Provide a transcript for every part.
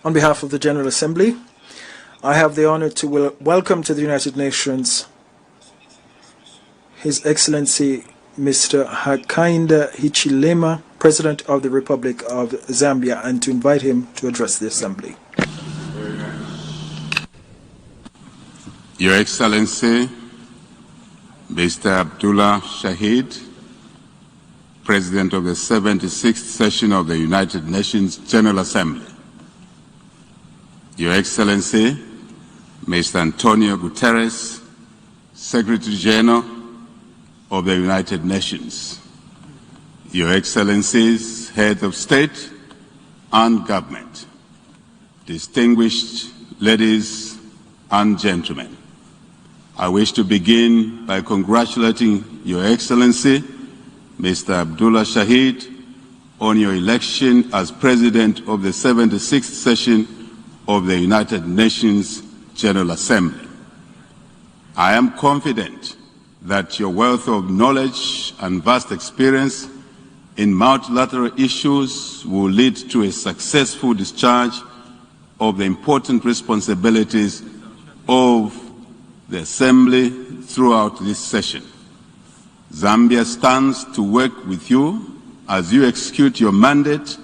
On behalf of the General Assembly, I have the honor to welcome to the United Nations His Excellency Mr. Hakainde Hichilema, President of the Republic of Zambia, and to invite him to address the Assembly. Your Excellency, Mr. Abdullah Shahid, President of the 76th Session of the United Nations General Assembly. Your Excellency, Mr. Antonio Guterres, Secretary General of the United Nations. Your Excellencies, Head of State and Government, distinguished ladies and gentlemen, I wish to begin by congratulating Your Excellency, Mr. Abdullah Shahid, on your election as President of the 76th Session of the United Nations General Assembly. I am confident that your wealth of knowledge and vast experience in multilateral issues will lead to a successful discharge of the important responsibilities of the Assembly throughout this session. Zambia stands to work with you as you execute your mandate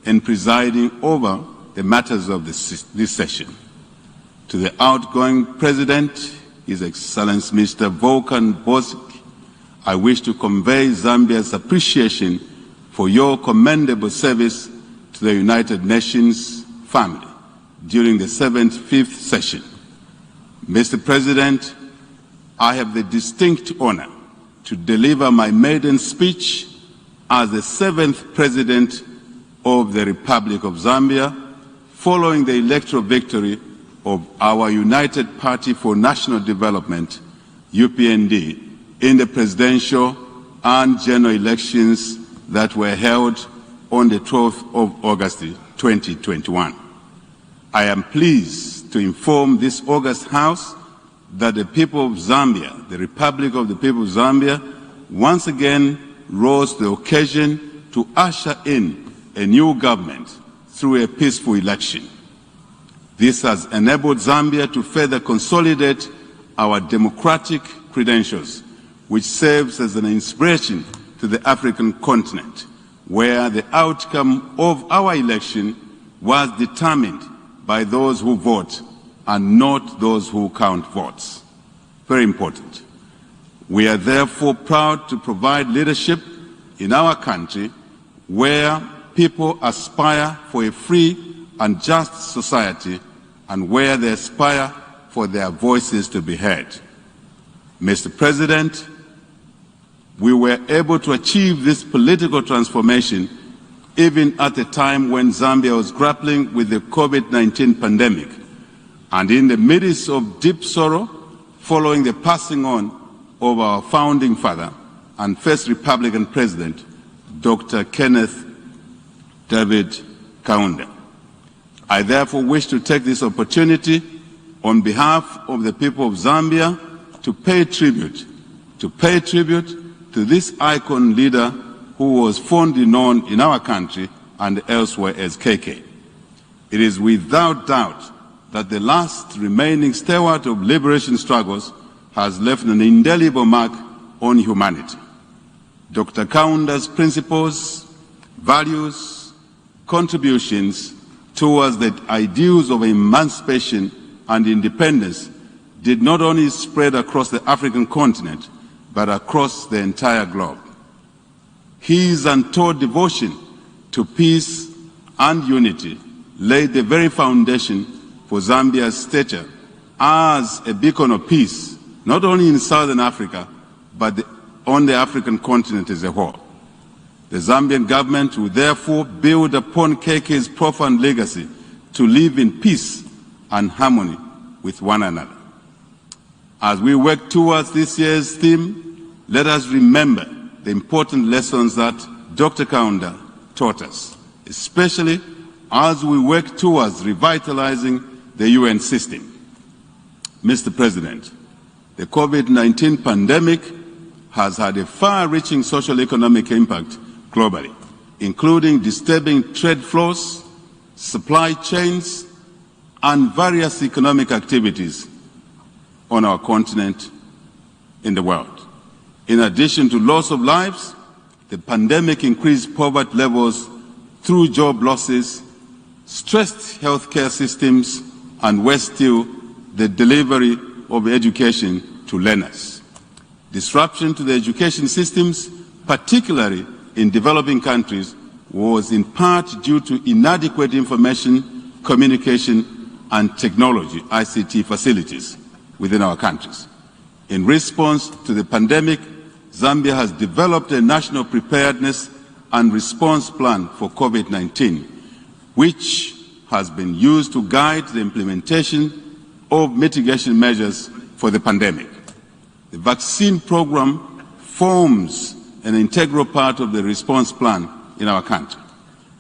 in presiding over the matters of this session. To the outgoing President, His Excellency Mr. Volkan Bosik, I wish to convey Zambia's appreciation for your commendable service to the United Nations family during the 75th session. Mr. President, I have the distinct honor to deliver my maiden speech as the 7th President of the Republic of Zambia, following the electoral victory of our United Party for National Development, UPND, in the presidential and general elections that were held on the 12th of August 2021. I am pleased to inform this August House that the people of Zambia, the Republic of the People of Zambia, once again rose to the occasion to usher in a new government through a peaceful election. This has enabled Zambia to further consolidate our democratic credentials, which serves as an inspiration to the African continent, where the outcome of our election was determined by those who vote and not those who count votes. Very important. We are therefore proud to provide leadership in our country where people aspire for a free and just society and where they aspire for their voices to be heard. Mr. President, we were able to achieve this political transformation even at a time when Zambia was grappling with the COVID-19 pandemic and in the midst of deep sorrow following the passing on of our founding father and first Republican President, Dr. Kenneth David Kaunda. I therefore wish to take this opportunity on behalf of the people of Zambia to pay tribute to this icon leader who was fondly known in our country and elsewhere as KK. It is without doubt that the last remaining stalwart of liberation struggles has left an indelible mark on humanity. Dr. Kaunda's principles, values, contributions towards the ideals of emancipation and independence did not only spread across the African continent, but across the entire globe. His untold devotion to peace and unity laid the very foundation for Zambia's stature as a beacon of peace, not only in Southern Africa, but on the African continent as a whole. The Zambian government will therefore build upon KK's profound legacy to live in peace and harmony with one another. As we work towards this year's theme, let us remember the important lessons that Dr. Kaunda taught us, especially as we work towards revitalizing the UN system. Mr. President, the COVID-19 pandemic has had a far-reaching social-economic impact globally, including disturbing trade flows, supply chains, and various economic activities on our continent in the world. In addition to loss of lives, the pandemic increased poverty levels through job losses, stressed healthcare systems, and worse still, the delivery of education to learners. Disruption to the education systems, particularly in developing countries, was in part due to inadequate information, communication, and technology, ICT facilities within our countries. In response to the pandemic, Zambia has developed a national preparedness and response plan for COVID-19, which has been used to guide the implementation of mitigation measures for the pandemic. The vaccine program forms an integral part of the response plan in our country.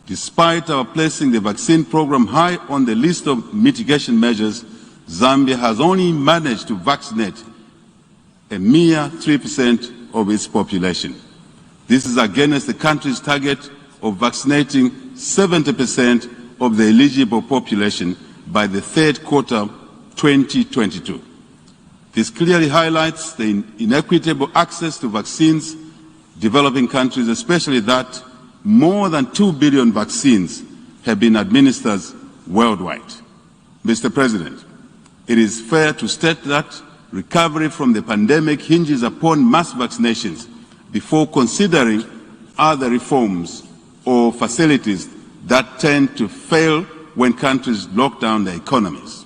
Despite our placing the vaccine program high on the list of mitigation measures, Zambia has only managed to vaccinate a mere 3% of its population. This is against the country's target of vaccinating 70% of the eligible population by the third quarter 2022. This clearly highlights the inequitable access to vaccines in developing countries, especially that more than 2 billion vaccines have been administered worldwide. Mr. President, it is fair to state that recovery from the pandemic hinges upon mass vaccinations before considering other reforms or facilities that tend to fail when countries lock down their economies.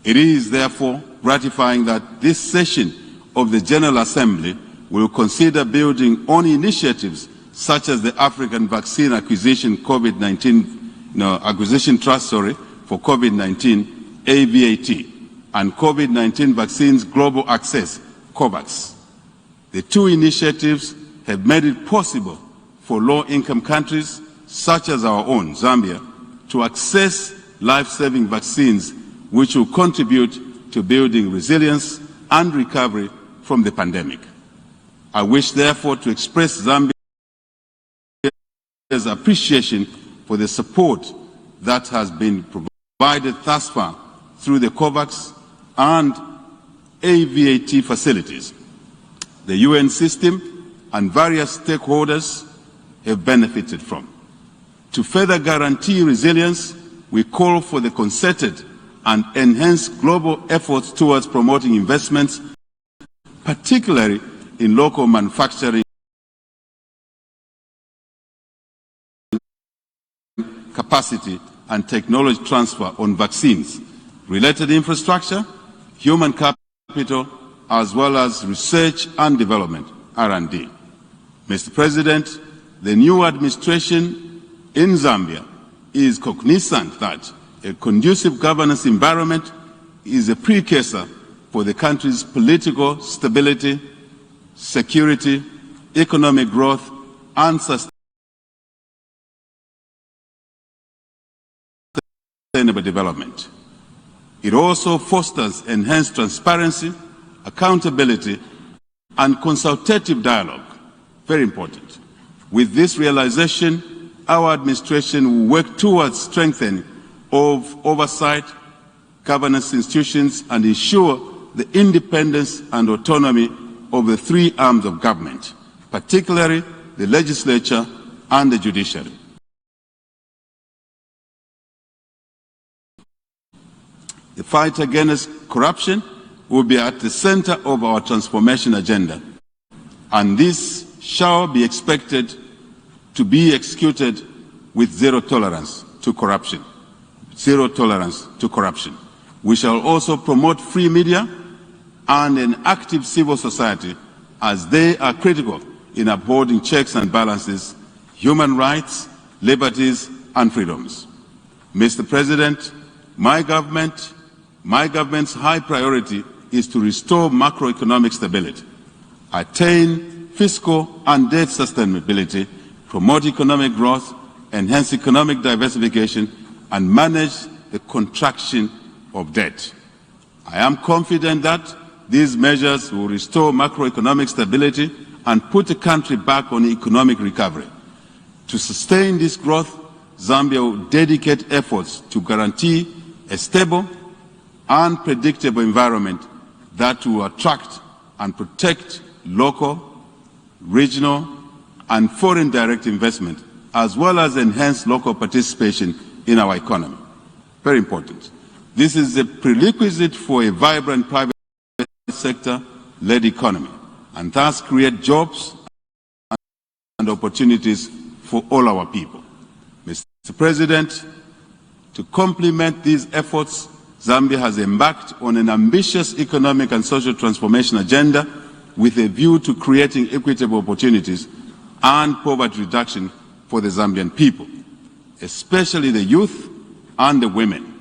It is therefore gratifying that this session of the General Assembly will consider building on initiatives such as the African Vaccine Acquisition Acquisition Trust for COVID-19, AVAT, and COVID-19 Vaccines Global Access, COVAX. The two initiatives have made it possible for low-income countries, such as our own, Zambia, to access life-saving vaccines which will contribute to building resilience and recovery from the pandemic. I wish, therefore, to express Zambia's appreciation for the support that has been provided thus far through the COVAX and AVAT facilities. The UN system and various stakeholders have benefited from. To further guarantee resilience, we call for the concerted and enhanced global efforts towards promoting investments, particularly in local manufacturing capacity and technology transfer on vaccines, related infrastructure, human capital, as well as research and development, R&D. Mr. President, the new administration in Zambia is cognizant that a conducive governance environment is a precursor for the country's political stability, security, economic growth, and sustainable development. It also fosters enhanced transparency, accountability, and consultative dialogue. Very important. With this realization, our administration will work towards strengthening of oversight, governance institutions, and ensure the independence and autonomy of the three arms of government, particularly the legislature and the judiciary. The fight against corruption will be at the center of our transformation agenda, and this shall be expected to be executed with zero tolerance to corruption. Zero tolerance to corruption. We shall also promote free media and an active civil society, as they are critical in upholding checks and balances, human rights, liberties, and freedoms. Mr. President, my government's high priority is to restore macroeconomic stability, attain fiscal and debt sustainability, promote economic growth, enhance economic diversification, and manage the contraction of debt. I am confident that these measures will restore macroeconomic stability and put the country back on economic recovery. To sustain this growth, Zambia will dedicate efforts to guarantee a stable and predictable environment that will attract and protect local, regional, and foreign direct investment, as well as enhance local participation in our economy. Very important. This is a prerequisite for a vibrant private sector-led economy, and thus create jobs and opportunities for all our people. Mr. President, to complement these efforts, Zambia has embarked on an ambitious economic and social transformation agenda with a view to creating equitable opportunities and poverty reduction for the Zambian people, especially the youth and the women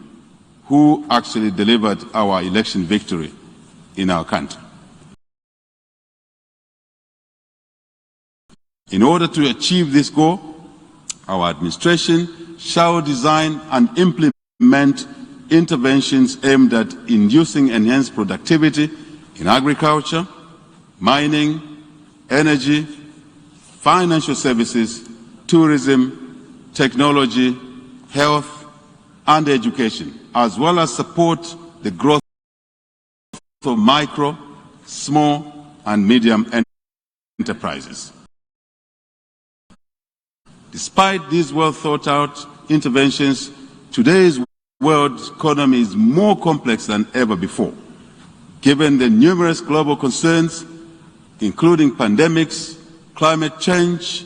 who actually delivered our election victory in our country. In order to achieve this goal, our administration shall design and implement interventions aimed at inducing enhanced productivity in agriculture, mining, energy, financial services, tourism, technology, health, and education, as well as support the growth of micro, small, and medium enterprises. Despite these well-thought-out interventions, today's world economy is more complex than ever before. Given the numerous global concerns, including pandemics, climate change,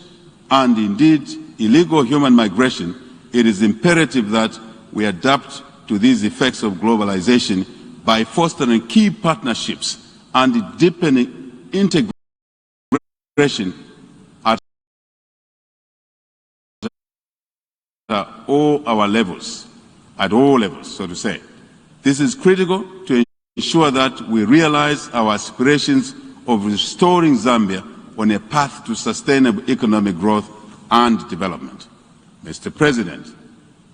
and indeed illegal human migration, it is imperative that we adapt to these effects of globalization by fostering key partnerships and deepening integration at all levels, so to say. This is critical to ensure that we realize our aspirations of restoring Zambia on a path to sustainable economic growth and development. Mr. President,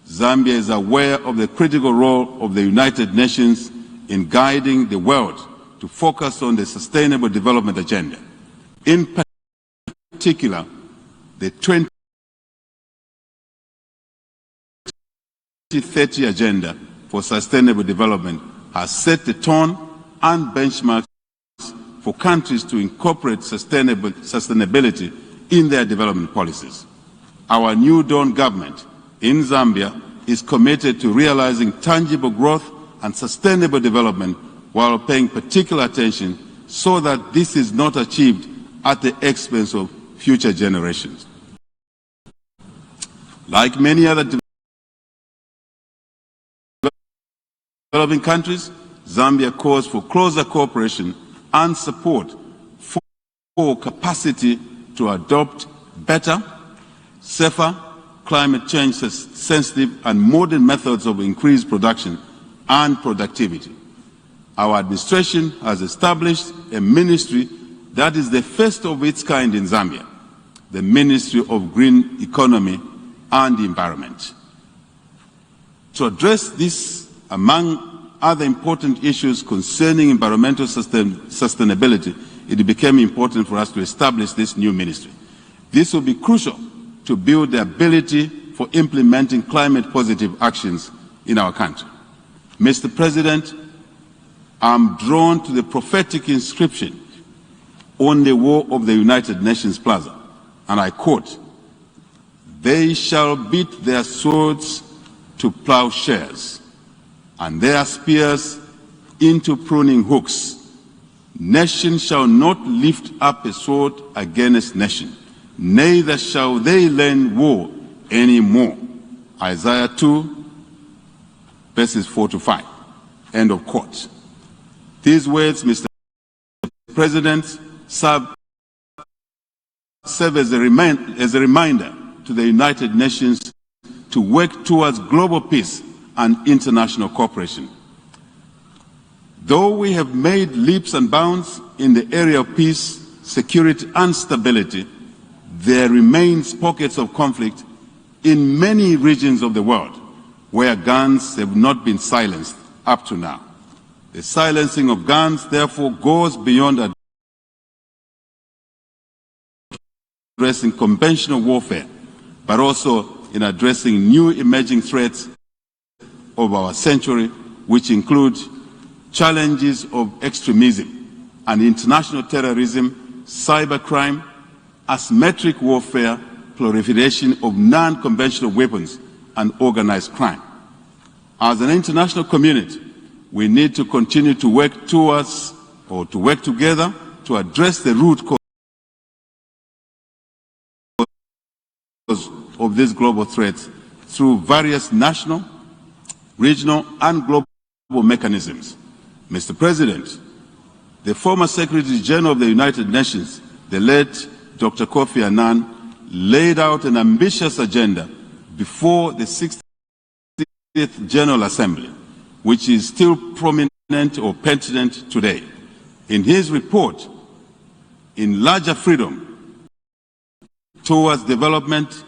Zambia is aware of the critical role of the United Nations in guiding the world to focus on the Sustainable Development Agenda. In particular, the 2030 Agenda for Sustainable Development has set the tone and benchmarks for countries to incorporate sustainability in their development policies. Our new Dawn government in Zambia is committed to realizing tangible growth and sustainable development while paying particular attention so that this is not achieved at the expense of future generations. Like many other developing countries, Zambia calls for closer cooperation and support for capacity to adopt better, safer, climate change sensitive and modern methods of increased production and productivity. Our administration has established a ministry that is the first of its kind in Zambia, the Ministry of Green Economy and Environment. To address this, among other important issues concerning environmental sustainability, it became important for us to establish this new ministry. This will be crucial to build the ability for implementing climate-positive actions in our country. Mr. President, I'm drawn to the prophetic inscription on the wall of the United Nations Plaza, and I quote, "They shall beat their swords to plowshares, and their spears into pruning hooks. Nation shall not lift up a sword against nation, neither shall they learn war anymore." Isaiah 2, verses 4 to 5. End of quote. These words, Mr. President, serve as a reminder to the United Nations to work towards global peace and international cooperation. Though we have made leaps and bounds in the area of peace, security, and stability, there remains pockets of conflict in many regions of the world where guns have not been silenced up to now. The silencing of guns, therefore, goes beyond addressing conventional warfare, but also in addressing new emerging threats of our century, which include challenges of extremism and international terrorism, cybercrime, asymmetric warfare, proliferation of non-conventional weapons, and organized crime. As an international community, we need to continue to work towards, or to work together, to address the root cause of these global threats through various national, regional, and global mechanisms. Mr. President, the former Secretary General of the United Nations, the late Dr. Kofi Annan, laid out an ambitious agenda before the 60th General Assembly, which is still prominent or pertinent today. In his report, In Larger Freedom Towards Development,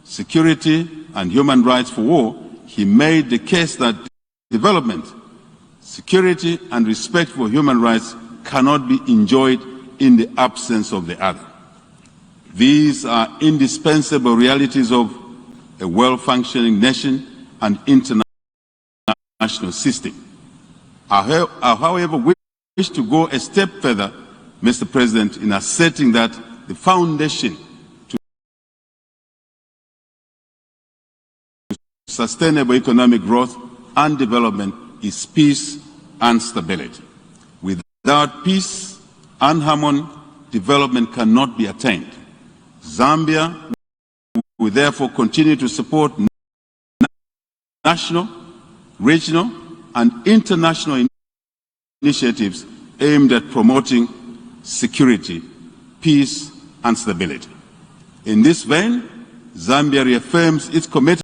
Security, and Human Rights for War, he made the case that development, security, and respect for human rights cannot be enjoyed in the absence of the other. These are indispensable realities of a well-functioning nation and international system. I, however, wish to go a step further, Mr. President, in asserting that the foundation to sustainable economic growth and development is peace and stability. Without peace and harmony, development cannot be attained. Zambia will therefore continue to support national, regional, and international initiatives aimed at promoting security, peace, and stability. In this vein, Zambia reaffirms its commitment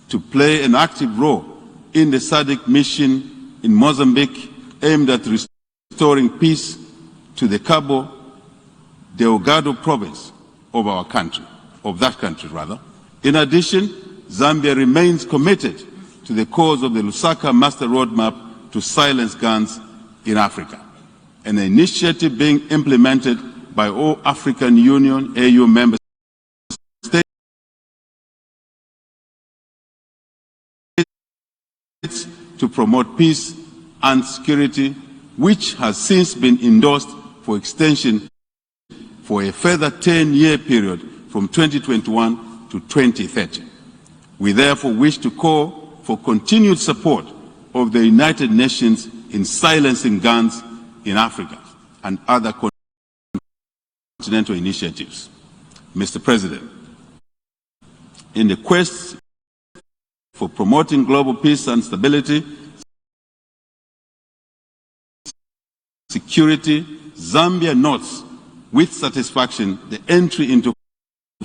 to play an active role in the SADC mission in Mozambique aimed at restoring peace to the Cabo Delgado province of our country, In addition, Zambia remains committed to the cause of the Lusaka Master Roadmap to silence guns in Africa, an initiative being implemented by all African Union AU member states to promote peace and security, which has since been endorsed for extension for a further 10-year period from 2021 to 2030. We therefore wish to call for continued support of the United Nations in silencing guns in Africa and other continental initiatives. Mr. President, in the quest for promoting global peace and stability, security, Zambia notes with satisfaction the entry into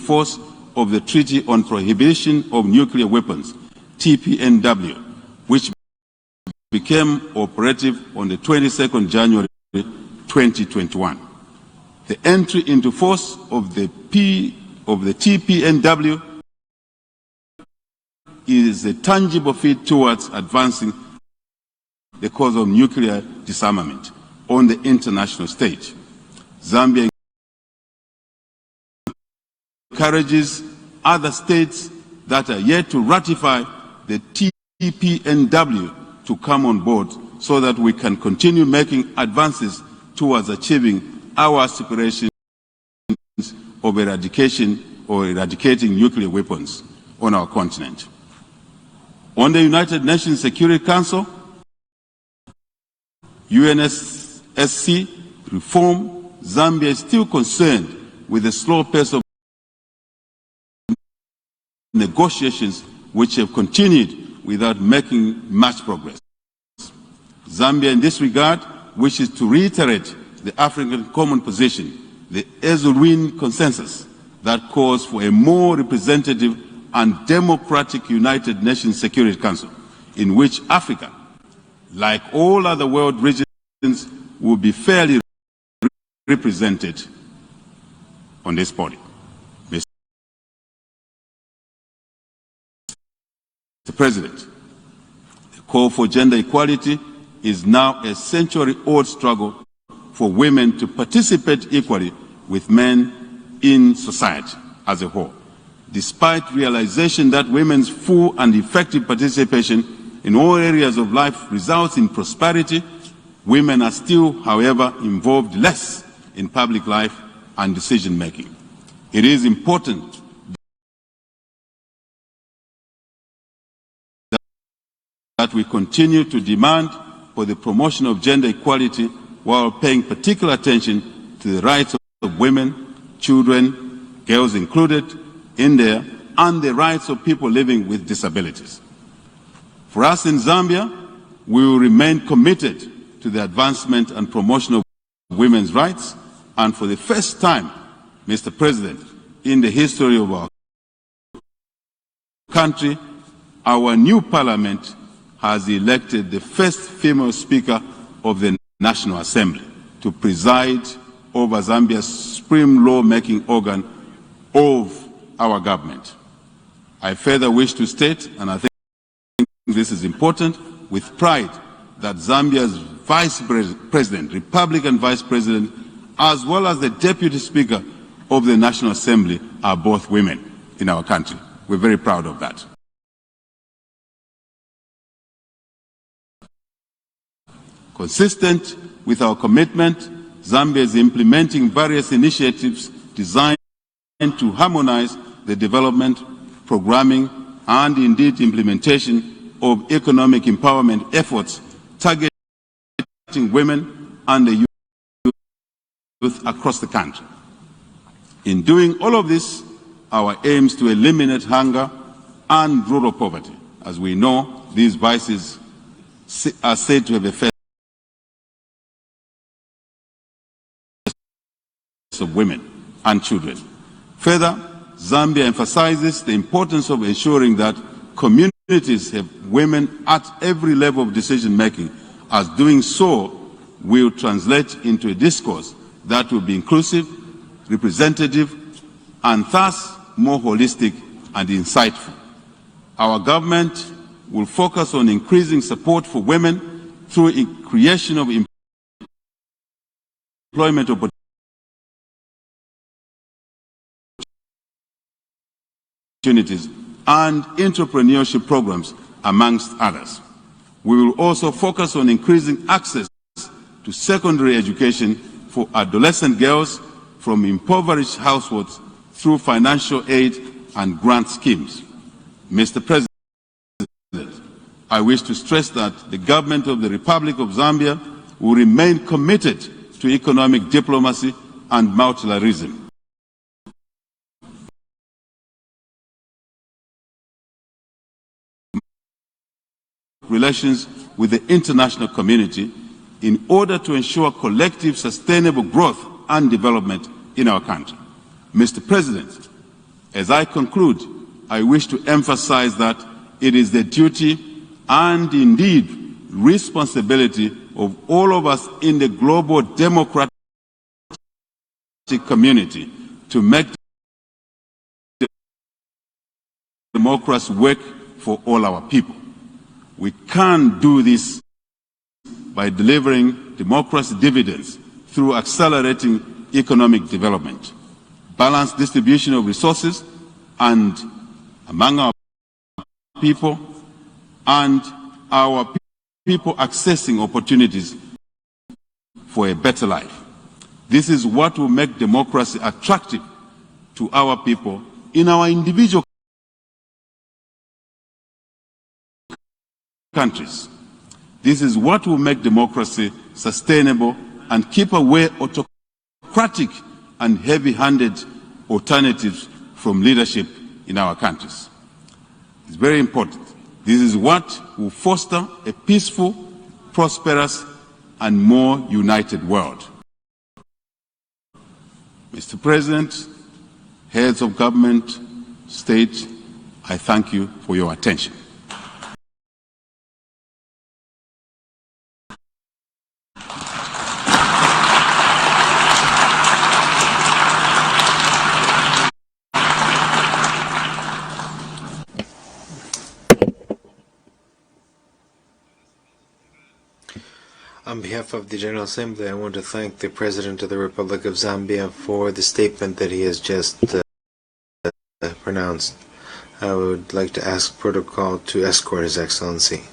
force of the Treaty on Prohibition of Nuclear Weapons, TPNW, which became operative on the 22nd January 2021. The entry into force of the TPNW is a tangible feat towards advancing the cause of nuclear disarmament on the international stage. Zambia encourages other states that are yet to ratify the TPNW to come on board so that we can continue making advances towards achieving our aspirations of eradicating nuclear weapons on our continent. On the United Nations Security Council, UNSC reform, Zambia is still concerned with the slow pace of negotiations which have continued without making much progress. Zambia in this regard wishes to reiterate the African common position, the Ezulwin consensus, that calls for a more representative and democratic United Nations Security Council, in which Africa, like all other world regions, will be fairly represented on this body. President, the call for gender equality is now a century-old struggle for women to participate equally with men in society as a whole. Despite realization that women's full and effective participation in all areas of life results in prosperity, women are still, however, involved less in public life and decision-making. It is important that we continue to demand for the promotion of gender equality while paying particular attention to the rights of women, children, girls included in there, and the rights of people living with disabilities. For us in Zambia, we will remain committed to the advancement and promotion of women's rights, and for the first time, Mr. President, in the history of our country, our new parliament has elected the first female Speaker of the National Assembly to preside over Zambia's supreme law-making organ of our government. I further wish to state, and I think this is important, with pride, that Zambia's Vice President, Republican Vice President, as well as the Deputy Speaker of the National Assembly are both women in our country. We're very proud of that. Consistent with our commitment, Zambia is implementing various initiatives designed to harmonize the development, programming, and indeed implementation of economic empowerment efforts targeting women and the youth across the country. In doing all of this, our aim is to eliminate hunger and rural poverty. As we know, these vices are said to have affected of women and children. Further, Zambia emphasizes the importance of ensuring that communities have women at every level of decision-making, as doing so will translate into a discourse that will be inclusive, representative, and thus more holistic and insightful. Our government will focus on increasing support for women through the creation of employment opportunities and entrepreneurship programs, amongst others. We will also focus on increasing access to secondary education for adolescent girls from impoverished households through financial aid and grant schemes. Mr. President, I wish to stress that the government of the Republic of Zambia will remain committed to economic diplomacy and multilateralism. Relations with the international community in order to ensure collective sustainable growth and development in our country. Mr. President, as I conclude, I wish to emphasize that it is the duty and indeed responsibility of all of us in the global democratic community to make democracy work for all our people. We can't do this by delivering democracy dividends through accelerating economic development, balanced distribution of resources and among our people, and our people accessing opportunities for a better life. This is what will make democracy attractive to our people in our individual countries. This is what will make democracy sustainable and keep away autocratic and heavy-handed alternatives from leadership in our countries. It's very important. This is what will foster a peaceful, prosperous, and more united world. Mr. President, heads of government, state, I thank you for your attention. On behalf of the General Assembly, I want to thank the President of the Republic of Zambia for the statement that he has just pronounced. I would like to ask protocol to escort His Excellency.